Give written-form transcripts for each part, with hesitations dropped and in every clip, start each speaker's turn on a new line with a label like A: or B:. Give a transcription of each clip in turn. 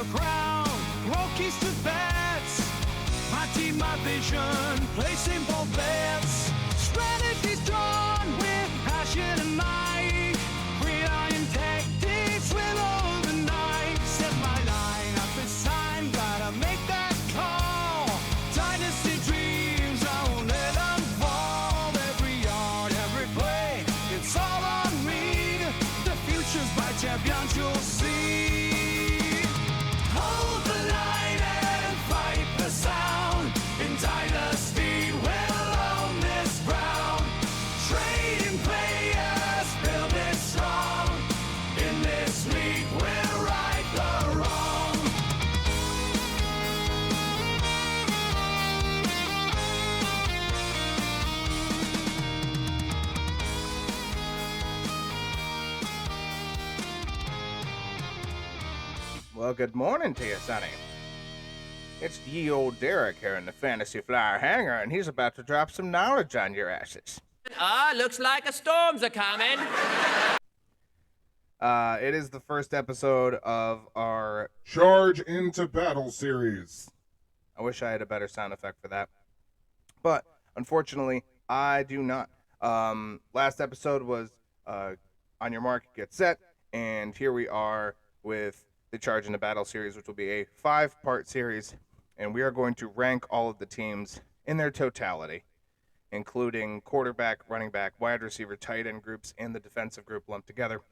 A: the crown, rookies to bats. My team, my vision, placing both bets. Strategies drawn with passion and might. Gridiron tactics with all the night. Set my lineup is signed, gotta make that call. Dynasty dreams, I won't let them fall. Every yard, every play, it's all on me. The future's bright, champions you'll see. Hold the line and fight the sound. In Dynasty, we'll own this ground. Trading players, build it strong. In this league, we'll right the wrong.
B: Well, good morning to you, Sonny. It's ye old Derek here in the Fantasy Flyer Hangar, and he's about to drop some knowledge on your asses.
C: Looks like a storm's a-coming.
B: It is the first episode of our
D: Charge into Battle series.
B: I wish I had a better sound effect for that. But, unfortunately, I do not. Last episode was On Your Mark, Get Set, and here we are with the Charge into Battle series, which will be a 5-part series, and we are going to rank all of the teams in their totality, including quarterback, running back, wide receiver, tight end groups, and the defensive group lumped together.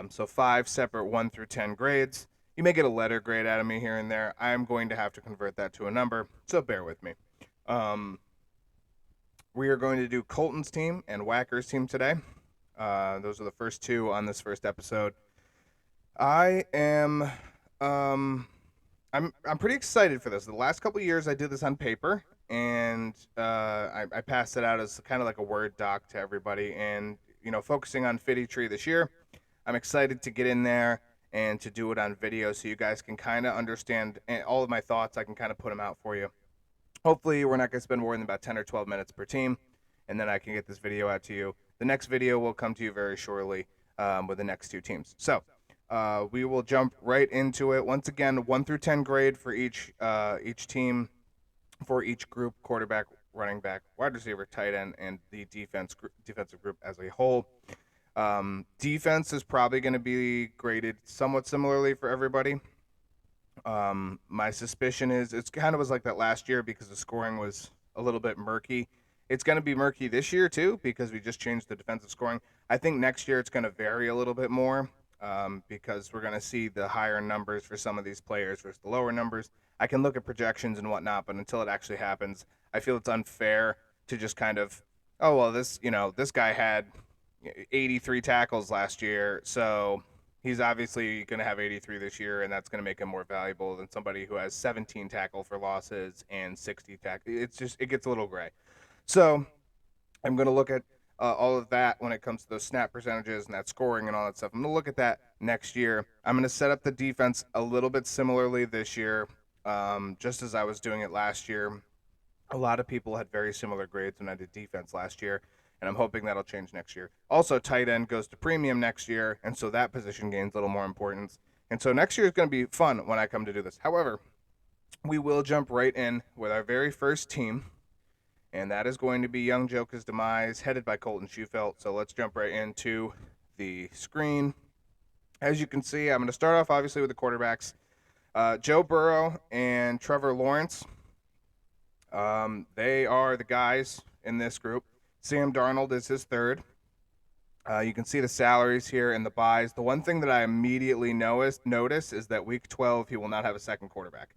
B: So 5 separate 1 through 10 grades. You may get a letter grade out of me here and there. I'm going to have to convert that to a number, so bear with me. We are going to do Colton's team and Wacker's team today. Those are the first 2 on this first episode. I am, I'm pretty excited for this. The last couple of years I did this on paper, and I passed it out as kind of like a Word doc to everybody. And, focusing on Fiddy Tree this year, I'm excited to get in there and to do it on video so you guys can kind of understand all of my thoughts. I can kind of put them out for you. Hopefully we're not going to spend more than about 10 or 12 minutes per team, and then I can get this video out to you. The next video will come to you very shortly with the next 2 teams. So we will jump right into it. Once again, 1 through 10 grade for each team, for each group: quarterback, running back, wide receiver, tight end, and the defensive group as a whole. Defense is probably going to be graded somewhat similarly for everybody. My suspicion is it's kind of was like that last year because the scoring was a little bit murky. It's going to be murky this year too because we just changed the defensive scoring. I think next year it's going to vary a little bit more because we're going to see the higher numbers for some of these players versus the lower numbers. I can look at projections and whatnot, but until it actually happens, I feel it's unfair to just kind of, oh, well, this guy had 83 tackles last year, so he's obviously going to have 83 this year, and that's going to make him more valuable than somebody who has 17 tackle for losses and 60 tackle. It gets a little gray. So I'm going to look at all of that when it comes to those snap percentages and that scoring and all that stuff. I'm going to look at that next year. I'm going to set up the defense a little bit similarly this year, just as I was doing it last year. A lot of people had very similar grades when I did defense last year, and I'm hoping that'll change next year. Also, tight end goes to premium next year, and so that position gains a little more importance. And so next year is going to be fun when I come to do this. However, we will jump right in with our very first team, and that is going to be Young Jokah's Demise, headed by Colton Schufelt. So let's jump right into the screen. As you can see, I'm going to start off, obviously, with the quarterbacks. Joe Burrow and Trevor Lawrence. They are the guys in this group. Sam Darnold is his third. You can see the salaries here and the buys. The one thing that I immediately notice is that week 12 he will not have a second quarterback.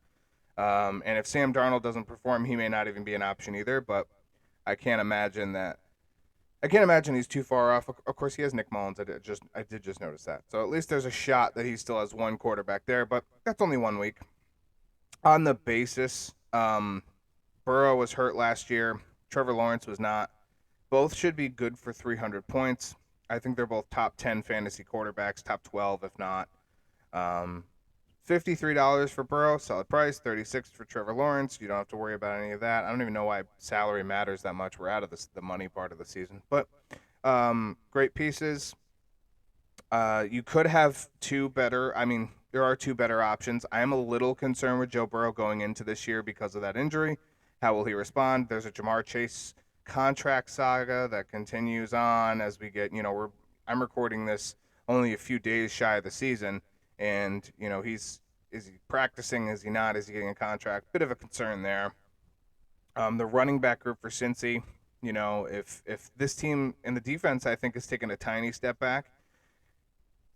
B: And if Sam Darnold doesn't perform, he may not even be an option either. But I can't imagine he's too far off. Of course, he has Nick Mullins. I did just notice that. So at least there's a shot that he still has one quarterback there. But that's only 1 week. On the basis, Burrow was hurt last year. Trevor Lawrence was not. Both should be good for 300 points. I think they're both top 10 fantasy quarterbacks, top 12 if not. $53 for Burrow, solid price. $36 for Trevor Lawrence. You don't have to worry about any of that. I don't even know why salary matters that much. We're out of the money part of the season. But great pieces. You could have 2 better. I mean, there are two better options. I am a little concerned with Joe Burrow going into this year because of that injury. How will he respond? There's a Jamar Chase contract saga that continues on as we get, I'm recording this only a few days shy of the season, and, is he practicing? Is he not? Is he getting a contract? Bit of a concern there. The running back group for Cincy, if this team and the defense, I think, has taken a tiny step back.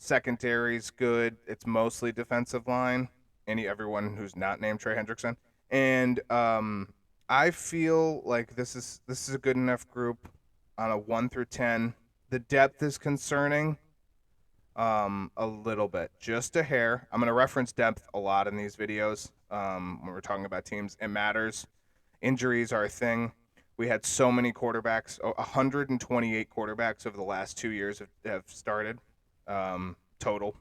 B: Secondary's good. It's mostly defensive line. Everyone who's not named Trey Hendrickson, and I feel like this is a good enough group on a 1 through 10. The depth is concerning a little bit, just a hair. I'm going to reference depth a lot in these videos when we're talking about teams. It matters. Injuries are a thing. We had so many quarterbacks, 128 quarterbacks over the last 2 years have started total.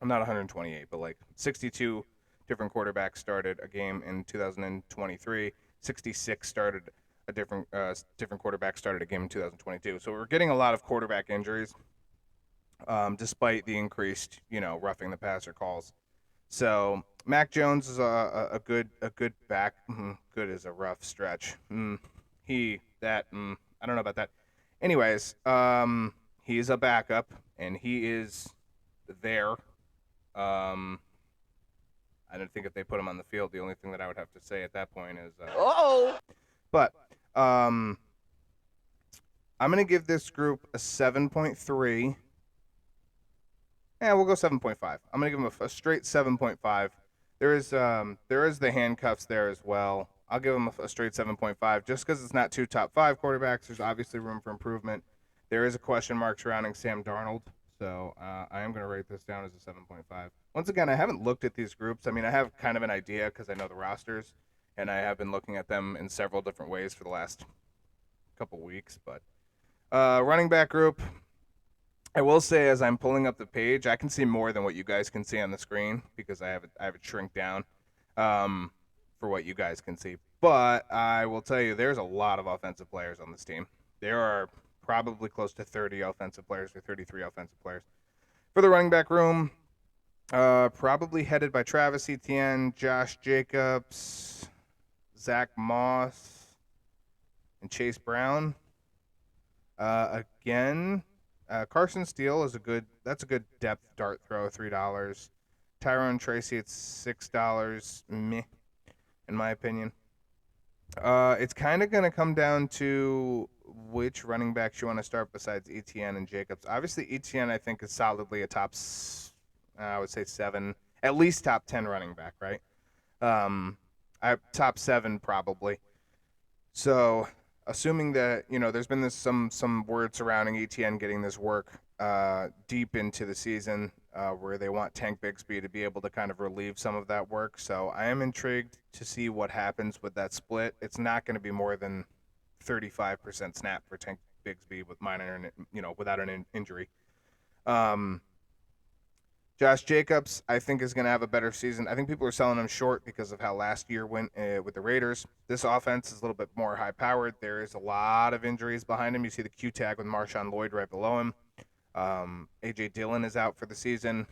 B: I'm not 128, but like 62 different quarterbacks started a game in 2023. 66 started a different quarterback started a game in 2022. So we're getting a lot of quarterback injuries, despite the increased, roughing the passer calls. So Mac Jones is a good back. Good is a rough stretch. I don't know about that. Anyways, he's a backup and he is there. I don't think if they put him on the field, the only thing that I would have to say at that point is, But I'm gonna give this group a 7.3. Yeah, we'll go 7.5. I'm gonna give them a straight 7.5. There is the handcuffs there as well. I'll give them a straight 7.5 just because it's not two top 5 quarterbacks. There's obviously room for improvement. There is a question mark surrounding Sam Darnold, so I am going to rate this down as a 7.5. Once again, I haven't looked at these groups. I mean, I have kind of an idea because I know the rosters, and I have been looking at them in several different ways for the last couple weeks. But running back group, I will say as I'm pulling up the page, I can see more than what you guys can see on the screen because I have it shrink down for what you guys can see. But I will tell you, there's a lot of offensive players on this team. There are probably close to 30 offensive players or 33 offensive players. For the running back room, probably headed by Travis Etienne, Josh Jacobs, Zach Moss, and Chase Brown. Again, Carson Steele is a good depth dart throw, $3. Tyrone Tracy at $6, meh, in my opinion. It's kind of going to come down to which running backs you want to start besides Etienne and Jacobs. Obviously, Etienne, I think, is solidly a top, I would say 7, at least top 10 running back, right? Top 7 probably. So, assuming that, there's been some word surrounding Etienne getting this work deep into the season where they want Tank Bigsby to be able to kind of relieve some of that work. So I am intrigued to see what happens with that split. It's not going to be more than 35% snap for Tank Bigsby without an injury. Josh Jacobs, I think, is going to have a better season. I think people are selling him short because of how last year went with the Raiders. This offense is a little bit more high-powered. There is a lot of injuries behind him. You see the Q tag with Marshawn Lloyd right below him. A.J. Dillon is out for the season.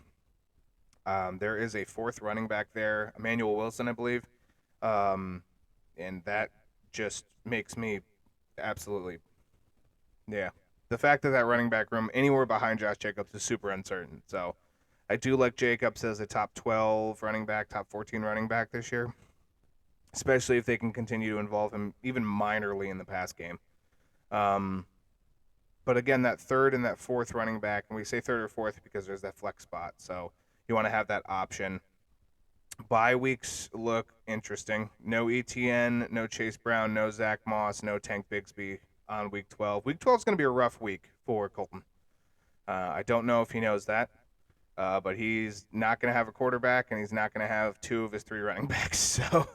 B: There is a 4th running back there, Emmanuel Wilson, I believe. And that just makes me absolutely, yeah. The fact that running back room anywhere behind Josh Jacobs is super uncertain. So I do like Jacobs as a top 12 running back, top 14 running back this year, especially if they can continue to involve him even minorly in the pass game. But again, that 3rd and that 4th running back, and we say 3rd or 4th because there's that flex spot, so you want to have that option. Bye weeks look interesting. No ETN, no Chase Brown, no Zach Moss, no Tank Bigsby on week 12. Week 12 is going to be a rough week for Colton. I don't know if he knows that. But he's not going to have a quarterback, and he's not going to have 2 of his 3 running backs. So,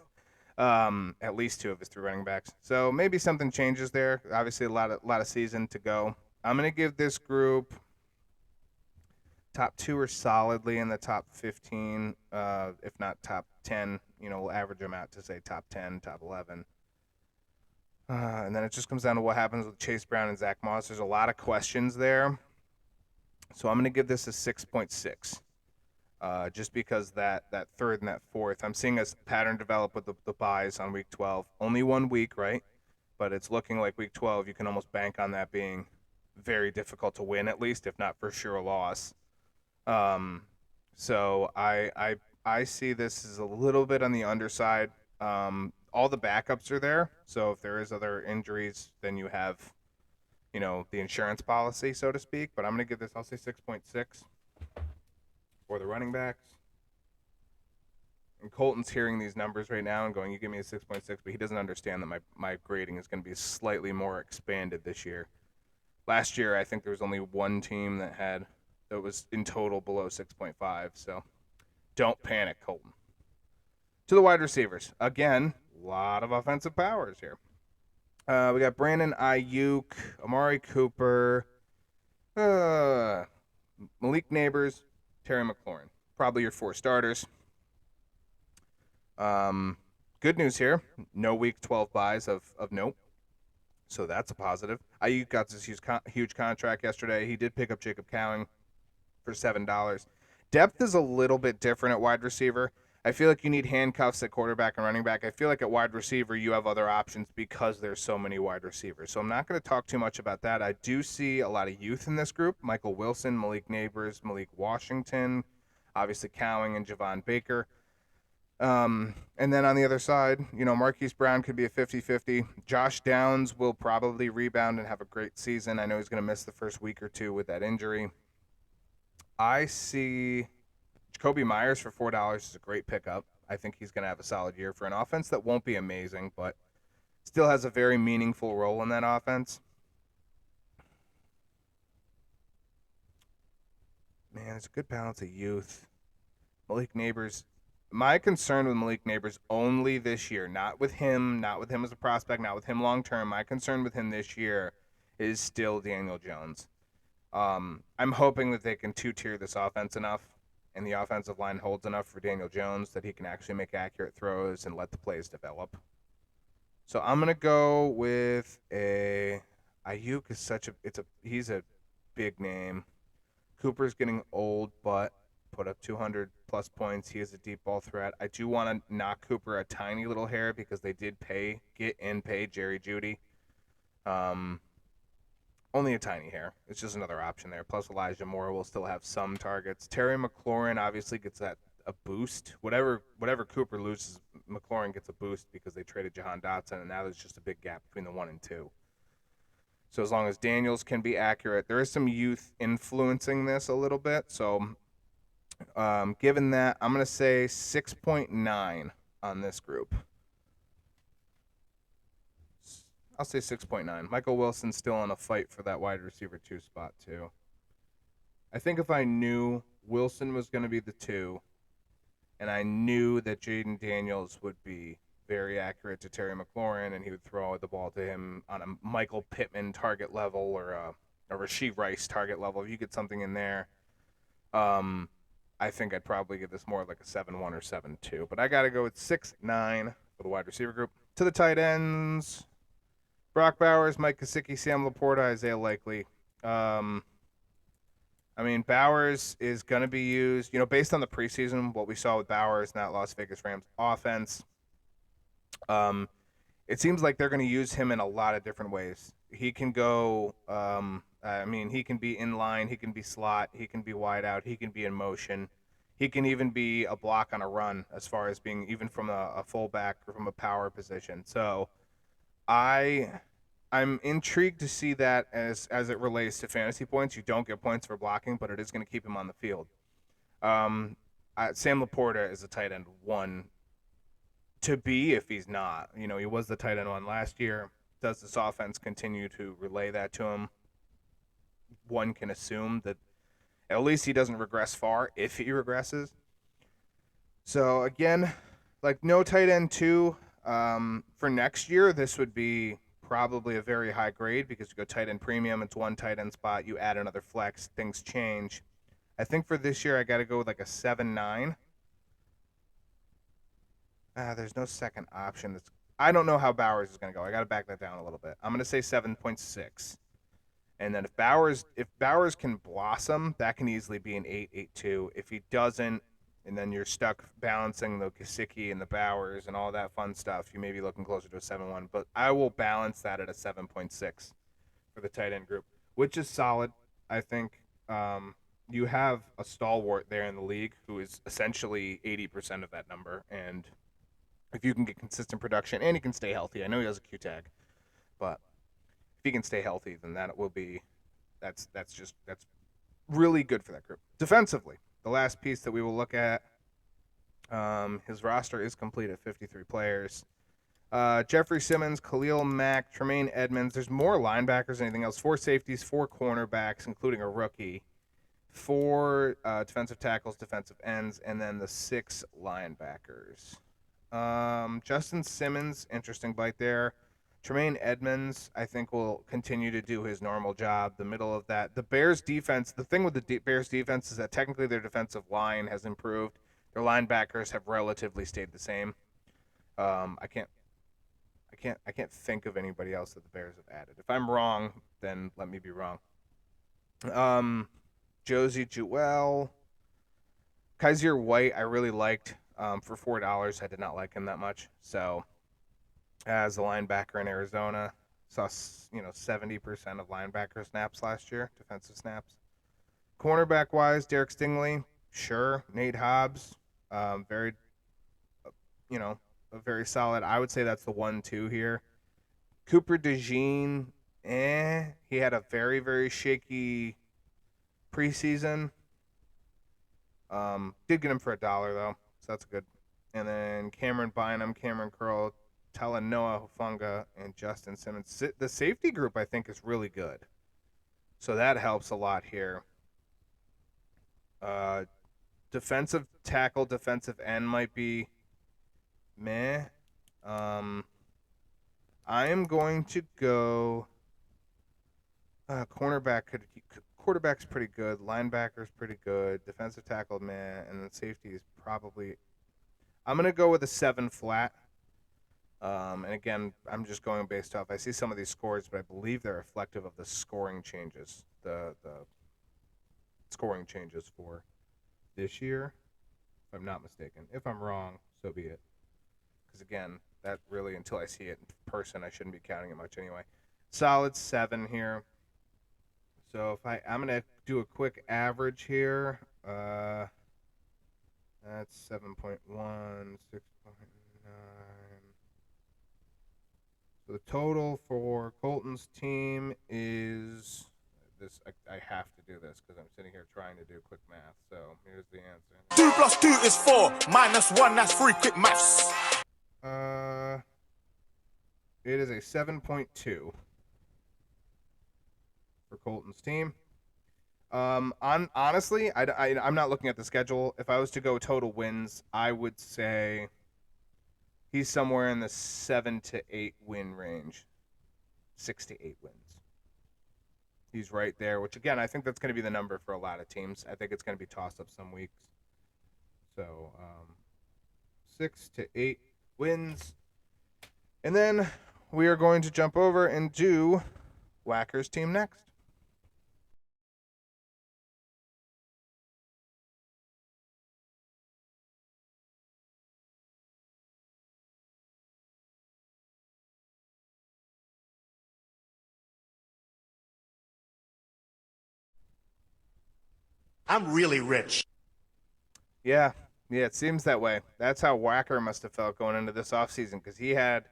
B: at least 2 of his 3 running backs. So maybe something changes there. Obviously, a lot of season to go. I'm going to give this group top 2 are solidly in the top 15, if not top 10. We'll average them out to say top 10, top 11. And then it just comes down to what happens with Chase Brown and Zach Moss. There's a lot of questions there. So I'm going to give this a 6.6. just because that third and that fourth. I'm seeing a pattern develop with the buys on week 12. Only 1 week, right? But it's looking like week 12, you can almost bank on that being very difficult to win, at least, if not for sure a loss. Um, so I see this as a little bit on the underside. All the backups are there, so if there is other injuries, then you have, the insurance policy, so to speak. But I'm gonna give this, I'll say 6.6 for the running backs. And Colton's hearing these numbers right now and going, "You give me a 6.6," but he doesn't understand that my grading is going to be slightly more expanded this year. Last year, I think there was only one team that was in total below 6.5. So don't panic, Colton. To the wide receivers. Again, a lot of offensive powers here. We got Brandon Ayuk, Amari Cooper, Malik Neighbors, Terry McLaurin. Probably your 4 starters. Good news here. No week 12 buys of note. So that's a positive. Ayuk got this huge contract yesterday. He did pick up Jacob Cowing for $7. Depth is a little bit different at wide receiver. I feel like you need handcuffs at quarterback and running back. I feel like at wide receiver you have other options because there's so many wide receivers. So I'm not going to talk too much about that. I do see a lot of youth in this group. Michael Wilson, Malik Neighbors, Malik Washington, obviously Cowing and Javon Baker. And then on the other side, Marquise Brown could be a 50-50. Josh Downs will probably rebound and have a great season. I know he's going to miss the first week or two with that injury. I see Jacoby Myers for $4 is a great pickup. I think he's going to have a solid year for an offense that won't be amazing, but still has a very meaningful role in that offense. Man, it's a good balance of youth. Malik Neighbors. My concern with Malik Neighbors only this year, not with him as a prospect, not with him long term. My concern with him this year is still Daniel Jones. I'm hoping that they can two-tier this offense enough and the offensive line holds enough for Daniel Jones that he can actually make accurate throws and let the plays develop. So I'm gonna go with Ayuk is he's a big name. Cooper's getting old, but put up 200 plus points. He is a deep ball threat. I do want to knock Cooper a tiny little hair because they did pay Jerry Jeudy. Only a tiny hair. It's just another option there. Plus Elijah Moore will still have some targets. Terry McLaurin obviously gets a boost. Whatever Cooper loses, McLaurin gets a boost because they traded Jahan Dotson, and now there's just a big gap between the 1 and 2. So as long as Daniels can be accurate, there is some youth influencing this a little bit. So given that, I'm going to say 6.9 on this group. I'll say 6.9. Michael Wilson's still in a fight for that wide receiver 2 spot, too. I think if I knew Wilson was going to be the 2, and I knew that Jaden Daniels would be very accurate to Terry McLaurin, and he would throw the ball to him on a Michael Pittman target level or a Rashee Rice target level, if you get something in there, I think I'd probably give this more like a 7-1 or 7-2. But I got to go with 6-9 for the wide receiver group. To the tight ends, Brock Bowers, Mike Gesicki, Sam Laporta, Isaiah Likely. Bowers is going to be used, based on the preseason, what we saw with Bowers and that Las Vegas Rams offense. It seems like they're going to use him in a lot of different ways. He can go, he can be in line, he can be slot, he can be wide out, he can be in motion. He can even be a block on a run as far as being even from a fullback or from a power position. So I'm intrigued to see that as it relates to fantasy points. You don't get points for blocking, but it is going to keep him on the field. Sam Laporta is a tight end 1 to be if he's not. He was the tight end 1 last year. Does this offense continue to relay that to him? One can assume that at least he doesn't regress far if he regresses. So, again, no tight end 2. For next year, this would be probably a very high grade because you go tight end premium, it's 1 tight end spot, you add another flex, things change. I think for this year I got to go with a 7-9. There's no second option. I don't know how Bowers is going to go. I got to back that down a little bit. I'm going to say 7.6. And then if Bowers can blossom, that can easily be an 8-8-2. If he doesn't, and then you're stuck balancing the Gesicki and the Bowers and all that fun stuff, you may be looking closer to a 7-1. But I will balance that at a 7.6 for the tight end group, which is solid, I think. You have a stalwart there in the league who is essentially 80% of that number, and if you can get consistent production and he can stay healthy, I know he has a Q tag, but if he can stay healthy, then that's really good for that group. Defensively, the last piece that we will look at, his roster is complete at 53 players. Jeffrey Simmons, Khalil Mack, Tremaine Edmonds. There's more linebackers than anything else. 4 safeties, 4 cornerbacks, including a rookie, 4 defensive tackles, defensive ends, and then the 6 linebackers. Justin Simmons, interesting bite there. Tremaine Edmonds, I think, will continue to do his normal job. The middle of that. The Bears defense, the thing with the Bears defense is that technically their defensive line has improved. Their linebackers have relatively stayed the same. I can't think of anybody else that the Bears have added. If I'm wrong, then let me be wrong. Josie Jewell. Kaiser White, I really liked. For $4, I did not like him that much. So, as a linebacker in Arizona, saw 70% of linebacker snaps last year, defensive snaps. Cornerback wise, Derek Stingley, sure. Nate Hobbs, very solid. I would say that's the 1-2 here. Cooper DeJean, he had a very, very shaky preseason. Did get him for $1 though, so that's good. And then Cameron Bynum, Cameron Curl, Talanoa Hufunga, and Justin Simmons. The safety group, I think, is really good, so that helps a lot here. Defensive tackle, defensive end might be meh. I am going to go quarterback's pretty good, linebacker's pretty good, defensive tackle meh, and then safety is probably. I'm gonna go with a 7 flat. And again, I'm just going based off. I see some of these scores, but I believe they're reflective of the scoring changes. The scoring changes for this year, if I'm not mistaken. If I'm wrong, so be it. Because again, that really, until I see it in person, I shouldn't be counting it much anyway. Solid 7 here. So if I'm gonna do a quick average here. That's 7.1, 6.9. So the total for Colton's team is this. I have to do this because I'm sitting here trying to do quick math. So here's the answer.
E: 2 plus 2 is 4. Minus 1, that's 3. Quick maths.
B: It is a 7.2 for Colton's team. Honestly, I'm not looking at the schedule. If I was to go total wins, I would say he's somewhere in the 7 to 8 win range. 6 to 8 wins. He's right there, which again, I think that's going to be the number for a lot of teams. I think it's going to be tossed up some weeks. So, 6 to 8 wins. And then we are going to jump over and do Whacker's team next.
E: I'm really rich.
B: Yeah, it seems that way. That's how Whacker must have felt going into this offseason because he had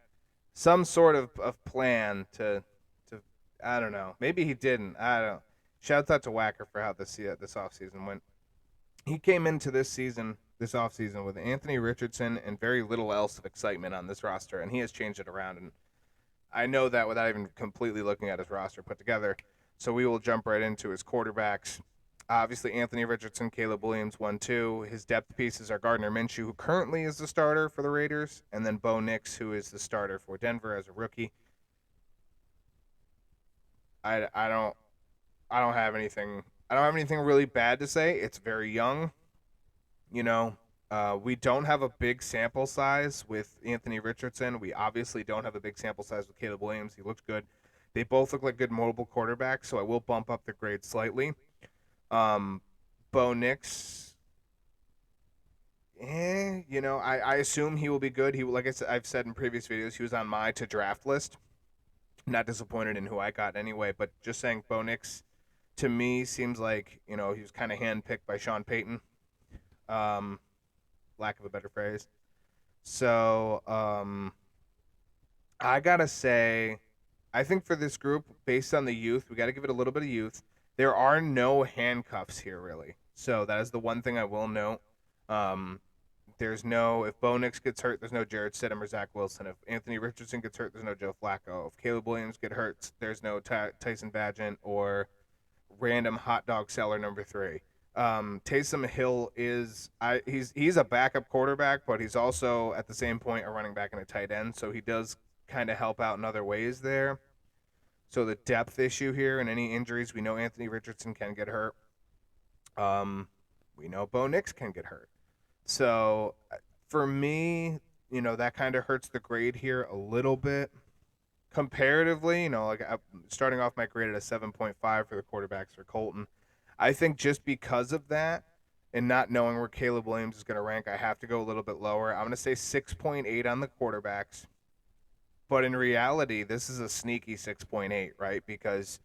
B: some sort of plan to I don't know. Maybe he didn't. I don't know. Shouts out to Whacker for how this offseason went. He came into this offseason with Anthony Richardson and very little else of excitement on this roster, and he has changed it around. And I know that without even completely looking at his roster put together. So we will jump right into his quarterbacks. Obviously, Anthony Richardson, Caleb Williams, 1-2. His depth pieces are Gardner Minshew, who currently is the starter for the Raiders, and then Bo Nix, who is the starter for Denver as a rookie. I don't have anything really bad to say. It's very young. We don't have a big sample size with Anthony Richardson. We obviously don't have a big sample size with Caleb Williams. He looked good. They both look like good mobile quarterbacks, so I will bump up their grade slightly. Bo Nix, I assume he will be good. Like I've said in previous videos, he was on my to draft list. Not disappointed in who I got anyway, but just saying Bo Nix to me seems like, he was kind of handpicked by Sean Payton. Lack of a better phrase. So, I gotta say, I think for this group, based on the youth, we got to give it a little bit of youth. There are no handcuffs here, really. So that is the one thing I will note. If Bo Nix gets hurt, there's no Jarrett Stidham or Zach Wilson. If Anthony Richardson gets hurt, there's no Joe Flacco. If Caleb Williams get hurt, there's no Tyson Bagent or random hot dog seller number 3. Taysom Hill he's a backup quarterback, but he's also at the same point a running back and a tight end, so he does kind of help out in other ways there. So the depth issue here and any injuries, we know Anthony Richardson can get hurt. We know Bo Nix can get hurt. So for me, that kind of hurts the grade here a little bit. Comparatively, starting off my grade at a 7.5 for the quarterbacks for Colton. I think just because of that and not knowing where Caleb Williams is going to rank, I have to go a little bit lower. I'm going to say 6.8 on the quarterbacks. But in reality, this is a sneaky 6.8, right? Because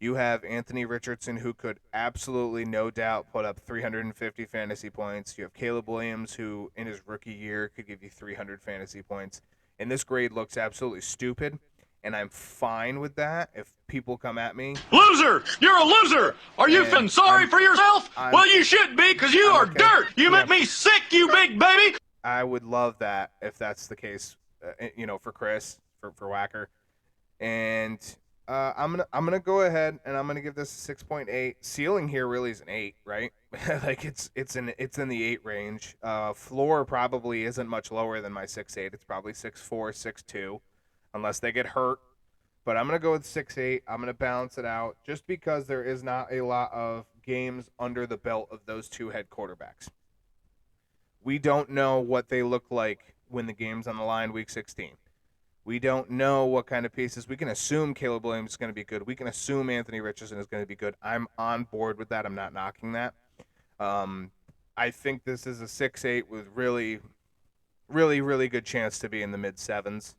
B: you have Anthony Richardson, who could absolutely, no doubt, put up 350 fantasy points. You have Caleb Williams, who in his rookie year could give you 300 fantasy points. And this grade looks absolutely stupid, and I'm fine with that if people come at me.
F: Loser! You're a loser! Are you feeling sorry for yourself? Well, you should be, because you are okay. Dirt! You make me sick, you big baby!
B: I would love that if that's the case, for Chris, for Whacker. And I'm gonna go ahead and I'm gonna give this a 6.8. Ceiling here really is an 8, right? Like it's in the 8 range. Floor probably isn't much lower than my 6.8. It's probably 6.4, 6.2, unless they get hurt. But I'm gonna go with 6.8. I'm gonna balance it out just because there is not a lot of games under the belt of those two head quarterbacks. We don't know what they look like when the game's on the line week 16. We don't know what kind of pieces. We can assume Caleb Williams is going to be good. We can assume Anthony Richardson is going to be good. I'm on board with that. I'm not knocking that. I think this is a 6.8 with really, really, really good chance to be in the mid-7s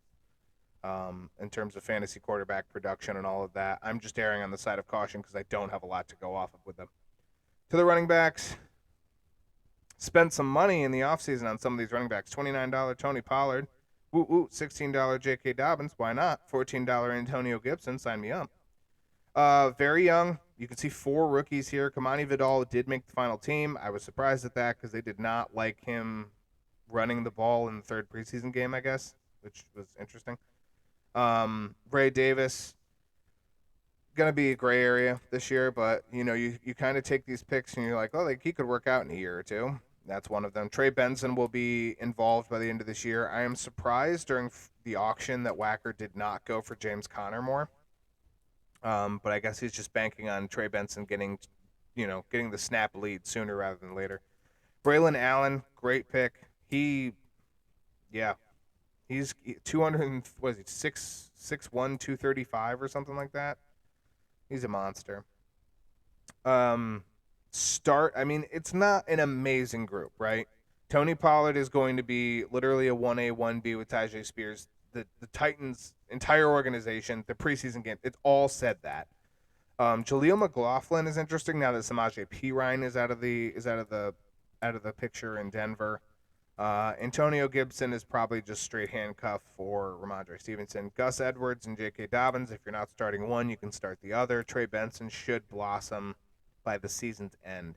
B: in terms of fantasy quarterback production and all of that. I'm just erring on the side of caution because I don't have a lot to go off of with them. To the running backs, spent some money in the offseason on some of these running backs. $29 Tony Pollard. $16 J.K. Dobbins, why not? $14 Antonio Gibson, sign me up. Very young. You can see 4 rookies here. Kamani Vidal did make the final team. I was surprised at that because they did not like him running the ball in the 3rd preseason game, I guess, which was interesting. Ray Davis, going to be a gray area this year, but, you kind of take these picks and you're like, oh, he could work out in a year or two. That's one of them. Trey Benson will be involved by the end of this year. I am surprised during the auction that Whacker did not go for James Conner more. But I guess he's just banking on Trey Benson getting the snap lead sooner rather than later. Braylon Allen, great pick. He's 200. What is he? 6'1", 235 or something like that. He's a monster. It's not an amazing group, right? Tony Pollard is going to be literally a 1A, 1B with Tyjae Spears. The Titans' entire organization, the preseason game, it's all said that. Jaleel McLaughlin is interesting now that Samaje Perine is out of the picture in Denver. Antonio Gibson is probably just straight handcuff for Ramondre Stevenson. Gus Edwards and J.K. Dobbins, if you're not starting one, you can start the other. Trey Benson should blossom by the season's end.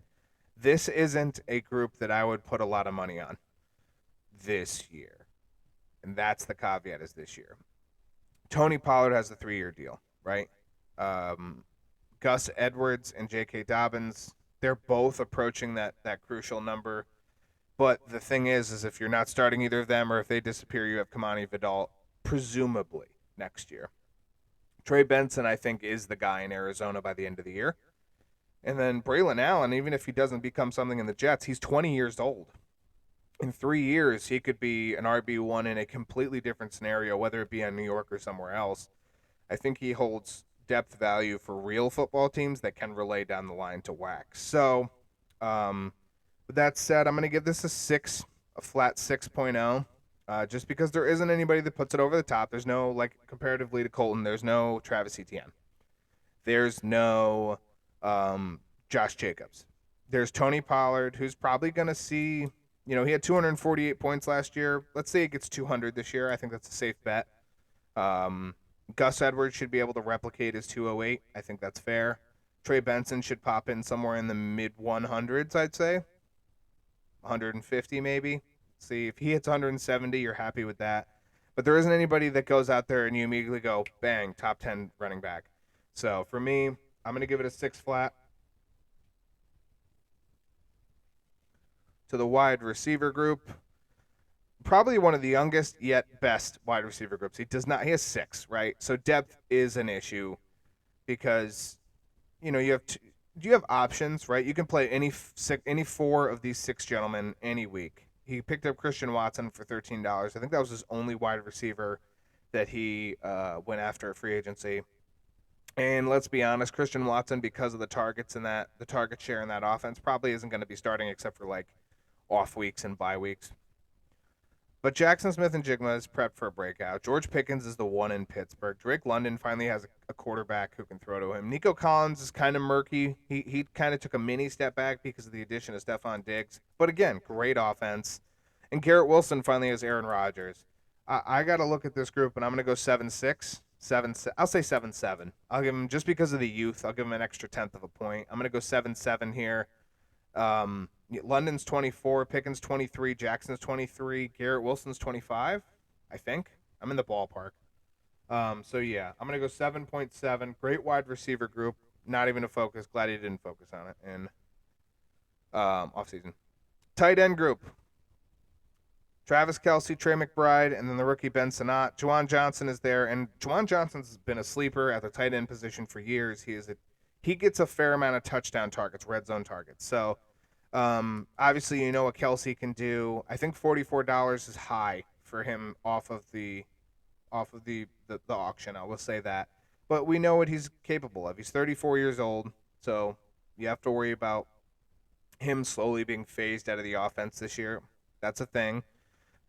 B: This isn't a group that I would put a lot of money on this year. And that's the caveat, is this year. Tony Pollard has a 3-year deal, right? Gus Edwards and J.K. Dobbins, they're both approaching that crucial number. But the thing is if you're not starting either of them or if they disappear, you have Kamani Vidal, presumably, next year. Trey Benson, I think, is the guy in Arizona by the end of the year. And then Braylon Allen, even if he doesn't become something in the Jets, he's 20 years old. In 3 years, he could be an RB1 in a completely different scenario, whether it be in New York or somewhere else. I think he holds depth value for real football teams that can relay down the line to whack. So, with that said, I'm going to give this a 6, a flat 6.0. Just because there isn't anybody that puts it over the top. There's no, like, comparatively to Colton, there's no Travis Etienne. There's no Josh Jacobs. There's Tony Pollard, who's probably going to see, he had 248 points last year. Let's say he gets 200 this year. I think that's a safe bet. Gus Edwards should be able to replicate his 208. I think that's fair. Trey Benson should pop in somewhere in the mid 100s, I'd say. 150 maybe. See, if he hits 170, you're happy with that. But there isn't anybody that goes out there and you immediately go, bang, top 10 running back. So for me, I'm going to give it a 6 flat. To the wide receiver group, probably one of the youngest yet best wide receiver groups. He has 6, right? So depth is an issue because, you have options, right? You can play any 4 of these 6 gentlemen any week. He picked up Christian Watson for $13. I think that was his only wide receiver that he went after at free agency. And let's be honest, Christian Watson, because of the targets and the target share in that offense, probably isn't going to be starting except for like off weeks and bye weeks. But Jackson Smith-Njigba is prepped for a breakout. George Pickens is the one in Pittsburgh. Drake London finally has a quarterback who can throw to him. Nico Collins is kind of murky. He kind of took a mini step back because of the addition of Stephon Diggs. But again, great offense. And Garrett Wilson finally has Aaron Rodgers. I got to look at this group, and I'm going to go 7-6. I'll say 7-7. I'll give him, just because of the youth, I'll give him an extra 1/10 of a point. I'm going to go 7-7 here. London's 24, Pickens 23, Jackson's 23, Garrett Wilson's 25, I think. I'm in the ballpark. So yeah, I'm going to go 7.7. Great wide receiver group. Not even a focus. Glad he didn't focus on it in offseason. Tight end group. Travis Kelce, Trey McBride, and then the rookie Ben Sinnott. Juwan Johnson is there, and Juwan Johnson's been a sleeper at the tight end position for years. He gets a fair amount of touchdown targets, red zone targets. So obviously you know what Kelce can do. I think $44 is high for him off of the auction. I will say that. But we know what he's capable of. He's 34 years old, so you have to worry about him slowly being phased out of the offense this year. That's a thing.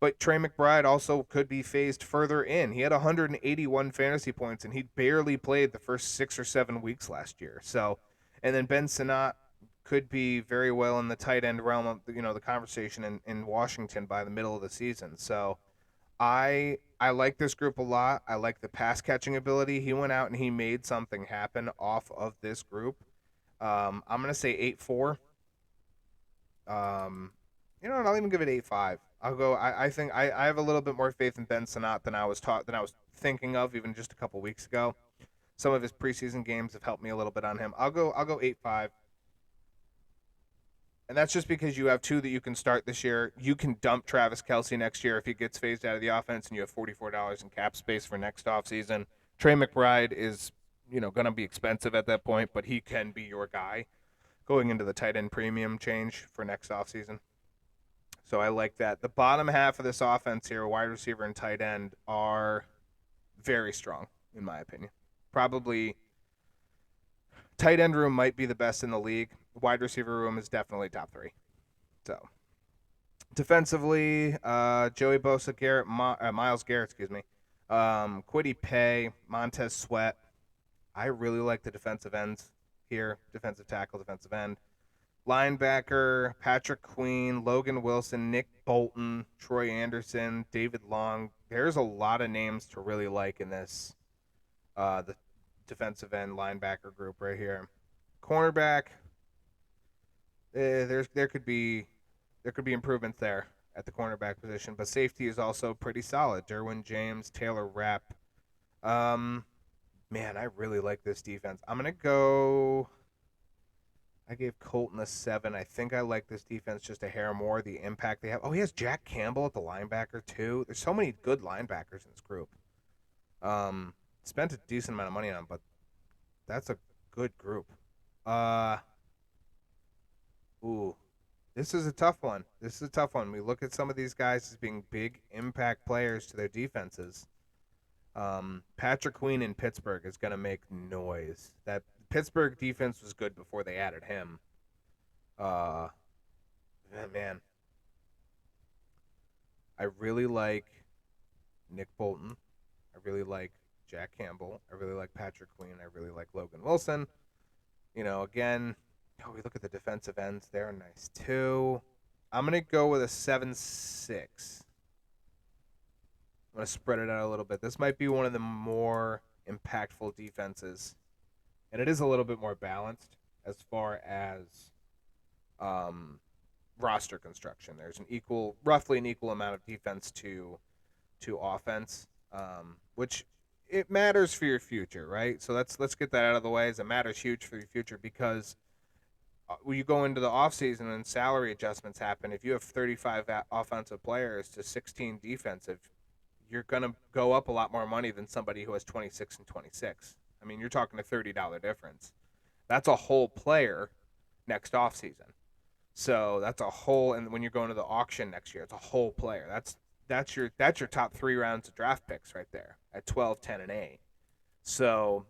B: But Trey McBride also could be phased further in. He had 181 fantasy points, and he barely played the first 6 or 7 weeks last year. So, and then Ben Sinnott could be very well in the tight end realm of the conversation in Washington by the middle of the season. So, I like this group a lot. I like the pass catching ability. He went out and he made something happen off of this group. I'm gonna say 8-4. I'll even give it 8-5. I'll go. I think I have a little bit more faith in Ben Sinnott than I was thinking of even just a couple weeks ago. Some of his preseason games have helped me a little bit on him. I'll go 8-5. And that's just because you have 2 that you can start this year. You can dump Travis Kelce next year if he gets phased out of the offense, and you have $44 in cap space for next offseason. Trey McBride is, going to be expensive at that point, but he can be your guy going into the tight end premium change for next offseason. So I like that. The bottom half of this offense here, wide receiver and tight end, are very strong, in my opinion. Probably tight end room might be the best in the league. Wide receiver room is definitely top 3. So defensively, Joey Bosa, Myles Garrett, Kwity Paye, Montez Sweat. I really like the defensive ends here. Defensive tackle, defensive end. Linebacker, Patrick Queen, Logan Wilson, Nick Bolton, Troy Anderson, David Long. There's a lot of names to really like in this the defensive end linebacker group right here. Cornerback, there could be improvements there at the cornerback position, but safety is also pretty solid. Derwin James, Taylor Rapp. Man, I really like this defense. I'm gonna go. I gave Colton a 7. I think I like this defense just a hair more. The impact they have. Oh, he has Jack Campbell at the linebacker too. There's so many good linebackers in this group. Spent a decent amount of money on them, but that's a good group. This is a tough one. We look at some of these guys as being big impact players to their defenses. Patrick Queen in Pittsburgh is going to make noise. That Pittsburgh defense was good before they added him. Man. I really like Nick Bolton. I really like Jack Campbell. I really like Patrick Queen. I really like Logan Wilson. You know, again, we look at the defensive ends. They're nice too. I'm going to go with a 7-6. I'm going to spread it out a little bit. This might be one of the more impactful defenses. And it is a little bit more balanced as far as roster construction. There's roughly an equal amount of defense to offense, which it matters for your future, right? So let's get that out of the way, as it matters huge for your future, because when you go into the offseason and salary adjustments happen, if you have 35 offensive players to 16 defensive, you're going to go up a lot more money than somebody who has 26 and 26. I mean, you're talking a $30 difference. That's a whole player next offseason. So that's a whole, and when you're going to the auction next year, it's a whole player. That's your top 3 rounds of draft picks right there at 12, 10, and 8. So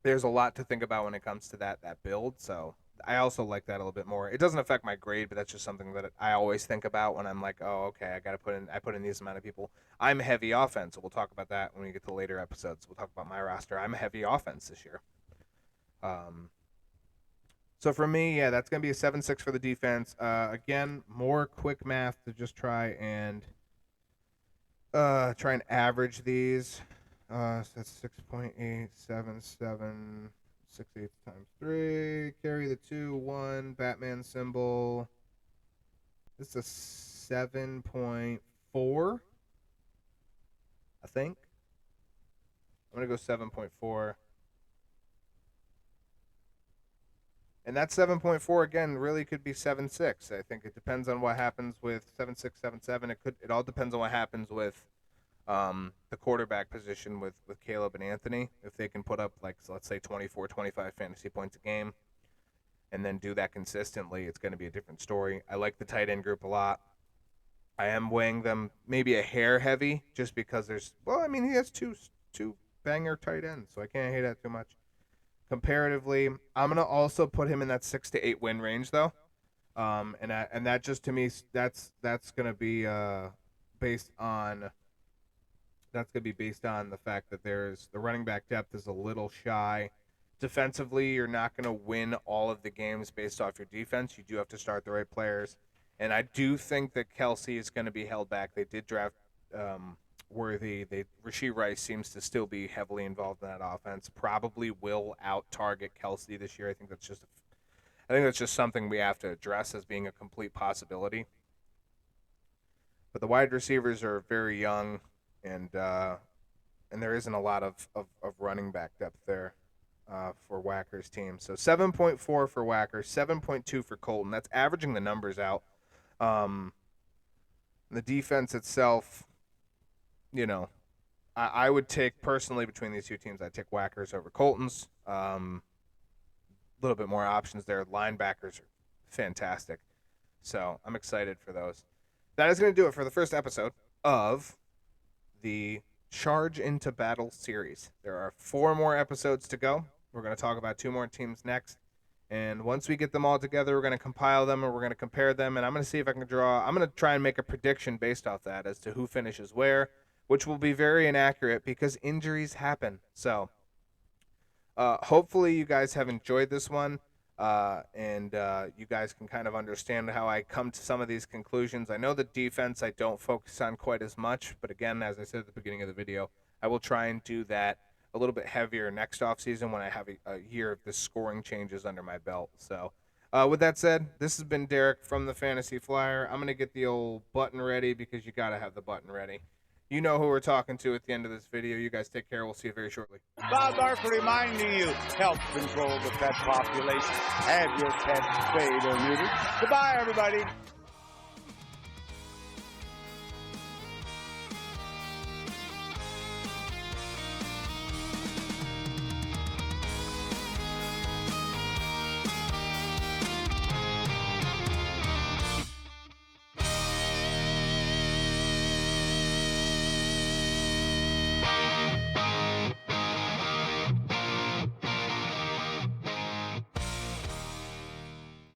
B: there's a lot to think about when it comes to that build. So I also like that a little bit more. It doesn't affect my grade, but that's just something that I always think about when I'm like, oh, okay, I put in these amount of people. I'm heavy offense, so we'll talk about that when we get to later episodes. We'll talk about my roster. I'm a heavy offense this year. So for me, yeah, that's going to be a 7-6 for the defense. Again, more quick math to just try and average these. So that's 6.877, 6/8 times 3. Carry the 2, 1, Batman symbol. This is a 7.4, I think. I'm going to go 7.4. And that 7.4 again really could be 7.6. I think it depends on what happens with 7.6, 7.7. It all depends on what happens with the quarterback position with Caleb and Anthony. If they can put up, like, so let's say 24, 25 fantasy points a game and then do that consistently, it's going to be a different story. I like the tight end group a lot. I am weighing them maybe a hair heavy just because he has two banger tight ends, so I can't hate that too much. Comparatively, I'm gonna also put him in that 6 to 8 win range though, and that just to me that's gonna be based on the fact that the running back depth is a little shy. Defensively, you're not gonna win all of the games based off your defense. You do have to start the right players, and I do think that Kelsey is gonna be held back. They did draft Worthy. Rashee Rice seems to still be heavily involved in that offense. Probably will out-target Kelsey this year. I think that's just something we have to address as being a complete possibility. But the wide receivers are very young, and there isn't a lot of running back depth there for Wacker's team. So 7.4 for Wacker, 7.2 for Colton. That's averaging the numbers out. The defense itself, you know, I would take, personally, between these two teams, I'd take Whackers over Colton's. A little bit more options there. Linebackers are fantastic. So I'm excited for those. That is going to do it for the first episode of the Charge into Battle series. There are 4 more episodes to go. We're going to talk about 2 more teams next. And once we get them all together, we're going to compile them and we're going to compare them. And I'm going to see if I can I'm going to try and make a prediction based off that as to who finishes where, which will be very inaccurate because injuries happen. So hopefully you guys have enjoyed this one, and you guys can kind of understand how I come to some of these conclusions. I know the defense I don't focus on quite as much, but again, as I said at the beginning of the video, I will try and do that a little bit heavier next offseason when I have a year of the scoring changes under my belt. So with that said, this has been Derek from the Fantasy Flyer. I'm going to get the old button ready because you got to have the button ready. You know who we're talking to at the end of this video. You guys take care. We'll see you very shortly.
G: Bob Barker reminding you, help control the pet population. Have your pet spayed or neutered. Goodbye, everybody.